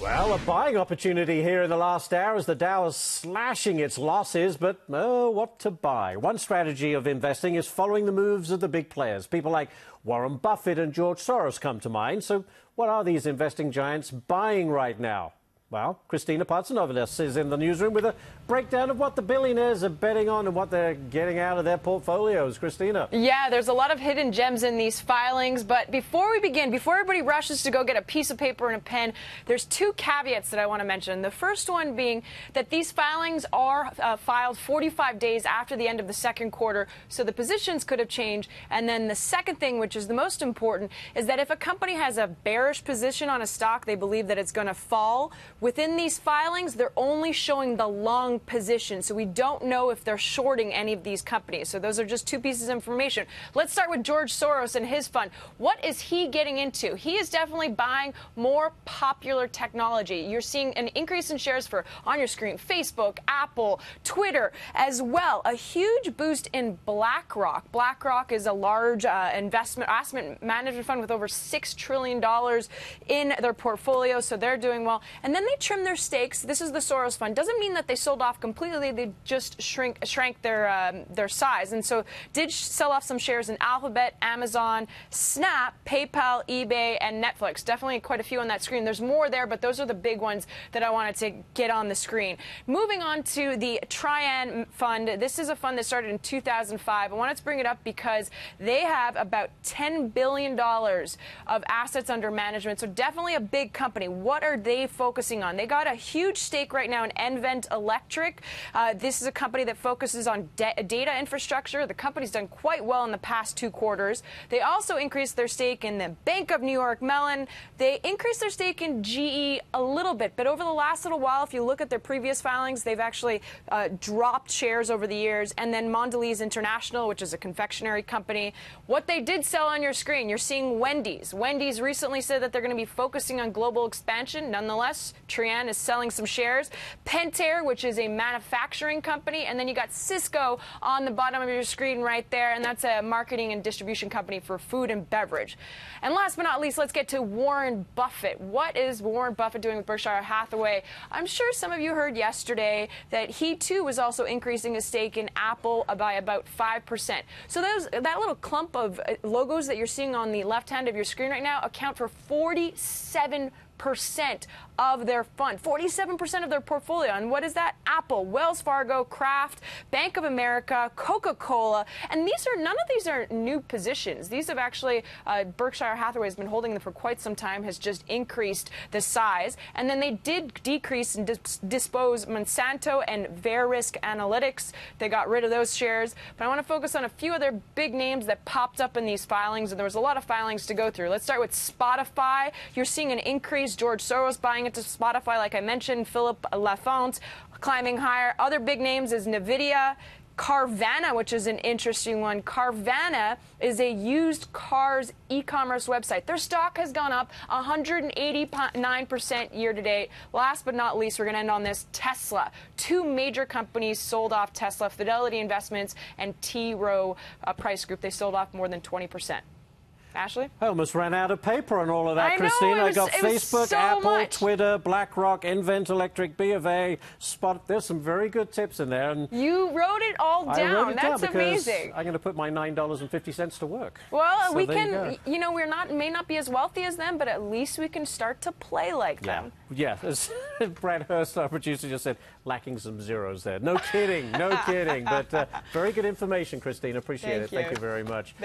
Well, a buying opportunity here in the last hour as the Dow is slashing its losses, but what to buy? One strategy of investing is following the moves of the big players. People like Warren Buffett and George Soros come to mind. So what are these investing giants buying right now? Well, Kristina Partsinevelos is in the newsroom with a breakdown of what the billionaires are betting on and what they're getting out of their portfolios. Kristina. Yeah, there's a lot of hidden gems in these filings. But before we begin, before everybody rushes to go get a piece of paper and a pen, there's two caveats that I want to mention. The first one being that these filings are filed 45 days after the end of the second quarter, so the positions could have changed. And then the second thing, which is the most important, is that if a company has a bearish position on a stock, they believe that it's going to fall. Within these filings, they're only showing the long position, so we don't know if they're shorting any of these companies. So those are just two pieces of information. Let's start with George Soros and his fund. What is he getting into? He is definitely buying more popular technology. You're seeing an increase in shares for, on your screen, Facebook, Apple, Twitter, as well. A huge boost in BlackRock. BlackRock is a large asset management fund with over $6 trillion in their portfolio, so they're doing well. And then they trim their stakes. This is the Soros fund. Doesn't mean that they sold off completely. They just shrank their size. And so did sell off some shares in Alphabet, Amazon, Snap, PayPal, eBay, and Netflix. Definitely quite a few on that screen. There's more there, but those are the big ones that I wanted to get on the screen. Moving on to the TRIAN fund. This is a fund that started in 2005. I wanted to bring it up because they have about $10 billion of assets under management. So definitely a big company. What are they focusing on? They got a huge stake right now in Envent Electric. This is a company that focuses on data infrastructure. The company's done quite well in the past 2 quarters. They also increased their stake in the Bank of New York Mellon. They increased their stake in GE a little bit, but over the last little while, if you look at their previous filings, they've actually dropped shares over the years. And then Mondelez International, which is a confectionery company. What they did sell on your screen, you're seeing Wendy's. Wendy's recently said that they're going to be focusing on global expansion. Nonetheless, TRIAN is selling some shares. Pentair, which is a manufacturing company, and then you got Cisco on the bottom of your screen right there, and that's a marketing and distribution company for food and beverage. And last but not least, let's get to Warren Buffett. What is Warren Buffett doing with Berkshire Hathaway? I'm sure some of you heard yesterday that he too was also increasing his stake in Apple by about 5%. So that little clump of logos that you're seeing on the left hand of your screen right now account for 47% of their fund, 47% of their portfolio. And what is that? Apple, Wells Fargo, Kraft, Bank of America, Coca-Cola. And none of these are new positions. These have actually, Berkshire Hathaway has been holding them for quite some time, has just increased the size. And then they did decrease and dispose Monsanto and Verisk Analytics. They got rid of those shares. But I want to focus on a few other big names that popped up in these filings, and there was a lot of filings to go through. Let's start with Spotify. You're seeing an increase. George Soros buying into Spotify, like I mentioned. Philip Lafont climbing higher. Other big names is NVIDIA. Carvana, which is an interesting one. Carvana is a used cars e-commerce website. Their stock has gone up 189% year to date. Last but not least, we're going to end on this. Tesla. 2 major companies sold off Tesla, Fidelity Investments and T. Rowe Price Group. They sold off more than 20%. Ashley? I almost ran out of paper on all of that, I know, Kristina. I got Facebook, so Apple, much. Twitter, BlackRock, Envent Electric, B of A, Spot. There's some very good tips in there. And you wrote it all down. I wrote it That's down because amazing. I'm going to put my $9.50 to work. Well, so we can, you know, may not be as wealthy as them, but at least we can start to play like them. Yeah, as Brad Hurst, our producer, just said, lacking some zeros there. No kidding, no kidding. But very good information, Kristina. Appreciate it. Thank you very much.